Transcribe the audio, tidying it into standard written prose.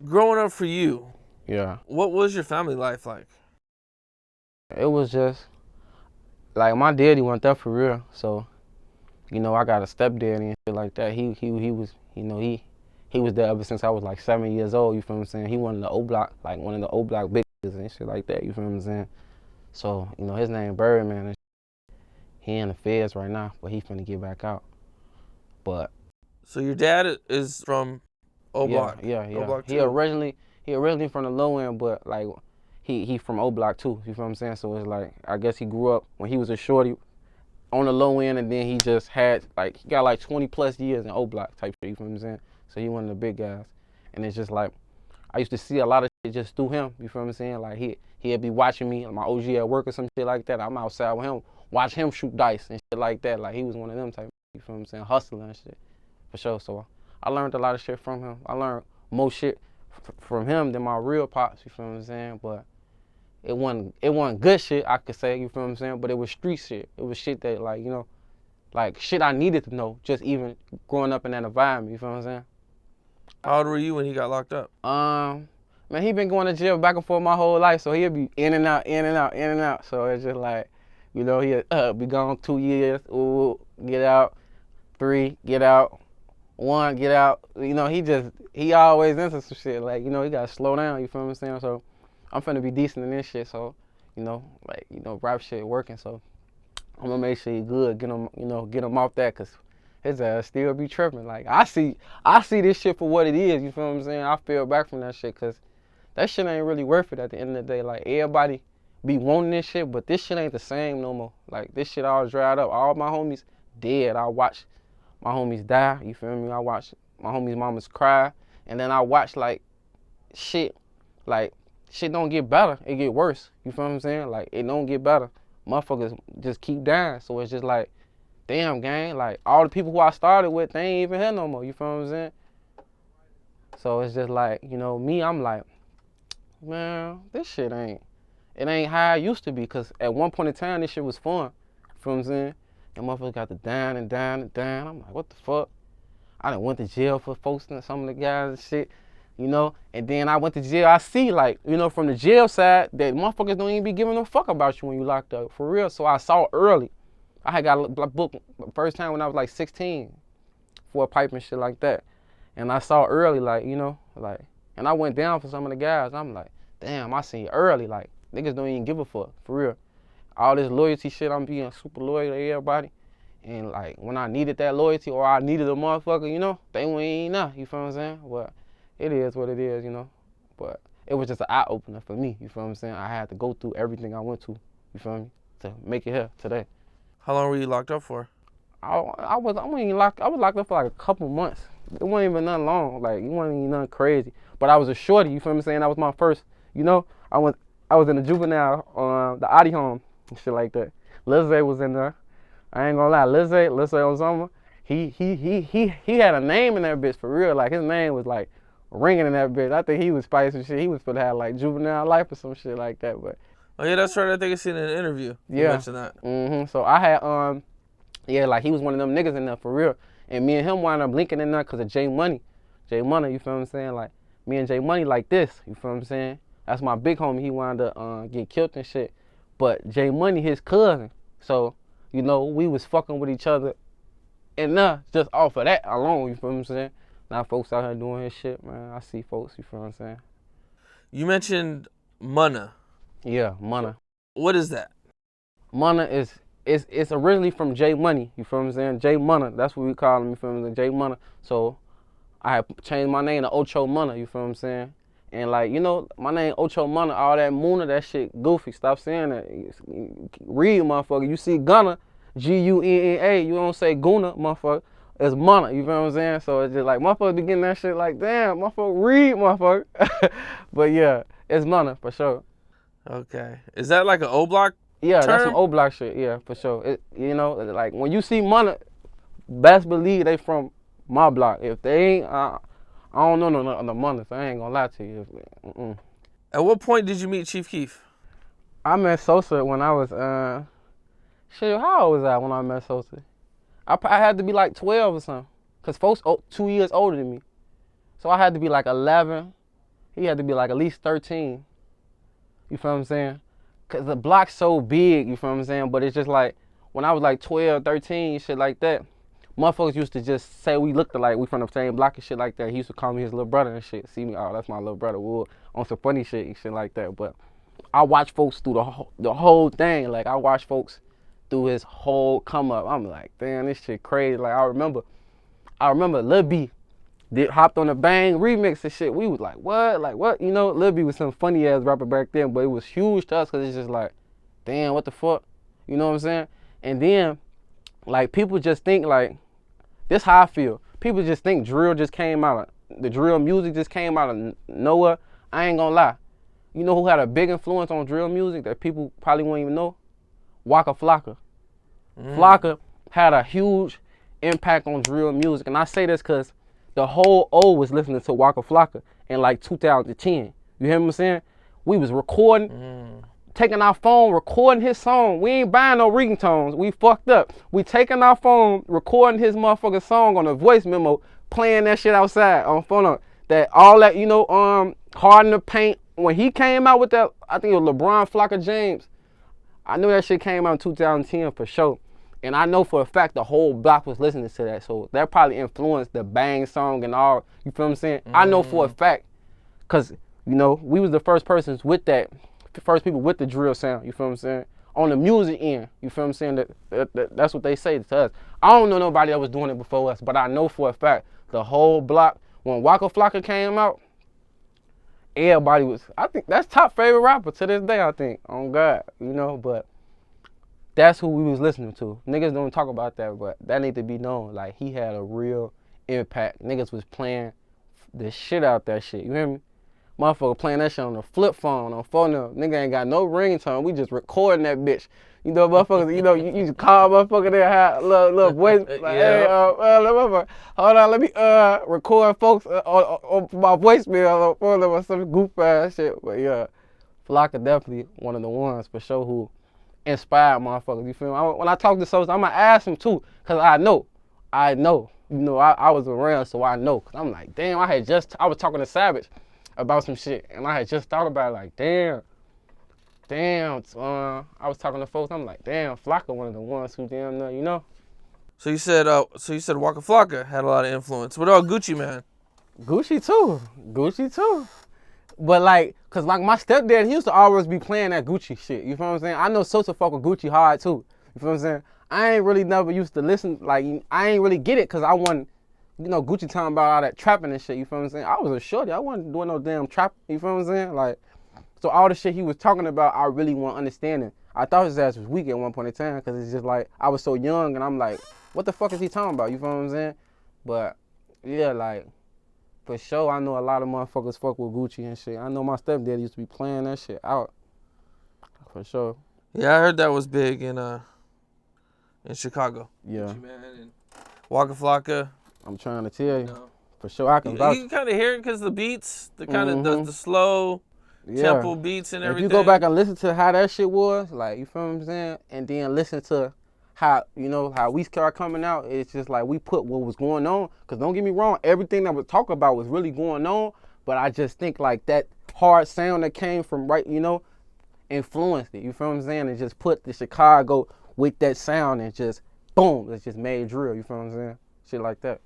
Growing up for you, Yeah. what was your family life like? It was just like my daddy went there for real. So, I got a stepdaddy and shit like that. He was, he was there ever since I was like 7 years old, you feel what I'm saying? He one of the old block, like one of the old block bitches and shit like that, you feel what I'm saying? So, his name Birdman and he in the feds right now, but he finna get back out. But So your dad is from O Block? Yeah. O Block He too? originally from the low end, but like he from O Block too, you feel what I'm saying? So it's like, I guess he grew up when he was a shorty on the low end, and then he just had like, he got like 20 plus years in O Block type shit, you feel what I'm saying? So he one of the big guys. And it's just like, I used to see a lot of shit just through him, you feel what I'm saying? Like he'd be watching me, my OG at work or some shit like that. I'm outside with him, watch him shoot dice and shit like that. Like he was one of them type, you feel what I'm saying? Hustling and shit, for sure. So I learned a lot of shit from him. I learned more shit from him than my real pops, you feel what I'm saying? But it wasn't good shit, I could say, you feel what I'm saying? But it was street shit. It was shit that like shit I needed to know, just even growing up in that environment, you feel what I'm saying? How old were you when he got locked up? Man, he been going to jail back and forth my whole life, so he'll be in and out, in and out, in and out. So it's just like, he'll be gone 2 years, ooh, get out, 3, get out, 1, get out. He always into some shit. Like, he gotta slow down, you feel what I'm saying? So I'm finna be decent in this shit, so, rap shit working, so I'm gonna make sure he good, get him off that, cause his ass still be tripping. Like, I see this shit for what it is, you feel what I'm saying? I feel back from that shit, cause that shit ain't really worth it at the end of the day. Like, everybody be wanting this shit, but this shit ain't the same no more. Like, this shit all dried up. All my homies dead. I watch my homies die, you feel me? I watch my homies' mamas cry, and then I watch, like, shit don't get better, it get worse, you feel what I'm saying? Like, it don't get better. Motherfuckers just keep dying, so it's just like, damn, gang, like, all the people who I started with, they ain't even here no more, you feel what I'm saying? So it's just like, me, I'm like, man, this shit ain't how it used to be, because at one point in time, this shit was fun, you feel what I'm saying? And motherfuckers got to down and down and down. I'm like, what the fuck? I done went to jail for posting some of the guys and shit, and then I went to jail. I see, like, from the jail side, that motherfuckers don't even be giving a fuck about you when you locked up, for real. So I saw early. I had got a book first time when I was like 16 for a pipe and shit like that. And I saw early, like, and I went down for some of the guys. I'm like, damn, I seen early, like, niggas don't even give a fuck, for real. All this loyalty shit, I'm being super loyal to everybody. And, like, when I needed that loyalty or I needed a motherfucker, they ain't know, you feel what I'm saying? But it is what it is, But it was just an eye-opener for me, you feel what I'm saying? I had to go through everything I went to, you feel me, to make it here today. How long were you locked up for? I was locked up for like a couple months. It wasn't even nothing long, like, it wasn't even nothing crazy. But I was a shorty, you feel what I'm saying? That was my first, I was in the juvenile, the Adi home and shit like that. Lizzie was in there. I ain't gonna lie, Lizzie Osama, he had a name in that bitch for real. Like, his name was like ringing in that bitch. I think he was spicy shit. He was supposed to have like juvenile life or some shit like that. But oh yeah, that's right. I think I seen it in an interview. You mentioned that. So I had like, he was one of them niggas in there for real. And me and him wound up linking in there because of J Money. J Money, you feel what I'm saying? Like, me and J Money like this, you feel what I'm saying? That's my big homie. He wound up get killed and shit. But J Money, his cousin. So, we was fucking with each other. And just off of that alone, you feel what I'm saying? Now folks out here doing his shit, man. I see folks, you feel what I'm saying? You mentioned Munna. Yeah, Munna. What is that? Munna it's originally from J Money, you feel what I'm saying? J Munna, that's what we call him, you feel what I'm saying? J Munna. So I had changed my name to Ocho Munna, you feel what I'm saying? And like, my name Ocho Munna, all that Munna, that shit goofy. Stop saying that. Read, motherfucker. You see Gunna, G-U-N-N-A, you don't say Guna, motherfucker. It's Munna, you feel what I'm saying? So it's just like, motherfuckers be getting that shit like, damn, motherfucker, read, motherfucker. But yeah, it's Munna, for sure. Okay. Is that like an O Block Yeah, term? That's some O Block shit, yeah, for sure. Like, when you see Munna, best believe they from my block. If they ain't, I don't know no other Munna, so I ain't gonna lie to you. At what point did you meet Chief Keef? I met Sosa when I was, shit, how old was I when I met Sosa? I had to be like 12 or something, because folks 2 years older than me. So I had to be like 11, he had to be like at least 13. You feel what I'm saying? Cause the block's so big, you feel what I'm saying? But it's just like, when I was like 12, 13, shit like that, motherfuckers used to just say we looked alike, we from the same block and shit like that. He used to call me his little brother and shit. See me, oh, that's my little brother, Wood, on some funny shit and shit like that. But I watch folks through the whole thing. Like, I watch folks through his whole come up. I'm like, damn, this shit crazy. Like, I remember Lil B hopped on the Bang remix and shit. We was like, what? Like, what? You know, Lil B was some funny ass rapper back then, but it was huge to us because it's just like, damn, what the fuck? You know what I'm saying? And then, like, people just think, like, this how I feel. People just think drill just came out of, the drill music just came out of nowhere. I ain't gonna lie. You know who had a big influence on drill music that people probably won't even know? Waka Flocka. Flocka had a huge impact on drill music. And I say this because the whole O was listening to Waka Flocka in like 2010. You hear what I'm saying? We was recording, taking our phone, recording his song. We ain't buying no ringtones. We fucked up. We taking our phone, recording his motherfucking song on a voice memo, playing that shit outside on phone. That all that, you know, Hard in the Paint. When he came out with that, I think it was LeBron Flocka James. I knew that shit came out in 2010 for sure. And I know for a fact the whole block was listening to that. So that probably influenced the Bang song and all. You feel what I'm saying? I know for a fact. Because, you know, we was the first persons with that. The first people with the drill sound. You feel what I'm saying? On the music end. You feel what I'm saying? That's what they say to us. I don't know nobody that was doing it before us. But I know for a fact the whole block, when Waka Flocka came out, everybody was, I think that's top favorite rapper to this day, I think. On God, you know, but that's who we was listening to. Niggas don't talk about that, but that need to be known. Like, he had a real impact. Niggas was playing the shit out that shit. You hear me? Motherfucker playing that shit on the flip phone, on phone. Nigga ain't got no ringtone. We just recording that bitch. You know, motherfuckers, you know, you just call motherfucker there, have a little voice, like, hey, hold on, let me record folks on my voicemail or some goof ass shit. But yeah, Flocka definitely one of the ones for sure who inspired motherfuckers. You feel me? When I talk to Sosa, I'm gonna ask him too, cause I know. You know, I was around, so I know. Cause I'm like, damn, I was talking to Savage about some shit, and I had just thought about it, like, damn. I was talking to folks. I'm like, damn, Flocka one of the ones who damn know, you know. So you said Waka Flocka had a lot of influence. What about Gucci Mane? Gucci too. But like, cause like my stepdad, he used to always be playing that Gucci shit. You feel what I'm saying? I know Sosa fuck with Gucci hard too. You feel what I'm saying? I ain't really never used to listen. Like, I ain't really get it, cause I wasn't, you know, Gucci talking about all that trapping and shit. You feel what I'm saying? I was a shorty. I wasn't doing no damn trap. You feel what I'm saying? Like. So all the shit he was talking about, I really wasn't understanding. I thought his ass was weak at one point in time because it's just like, I was so young and I'm like, what the fuck is he talking about? You feel what I'm saying? But yeah, like, for sure, I know a lot of motherfuckers fuck with Gucci and shit. I know my stepdad used to be playing that shit out. For sure. Yeah, I heard that was big in Chicago. Yeah. Gucci Mane and Waka Flocka. I'm trying to tell you. No. For sure, I can vouch. You can kind of hear it because the beats, the kind of the slow. Yeah. Tempo beats and everything. If you go back and listen to how that shit was, like, you feel what I'm saying? And then listen to how, you know, how we start coming out, it's just like we put what was going on. Because don't get me wrong, everything that we talk about was really going on. But I just think, like, that hard sound that came from, right, you know, influenced it. You feel what I'm saying? And just put the Chicago with that sound and just, boom, it just made drill. You feel what I'm saying? Shit like that.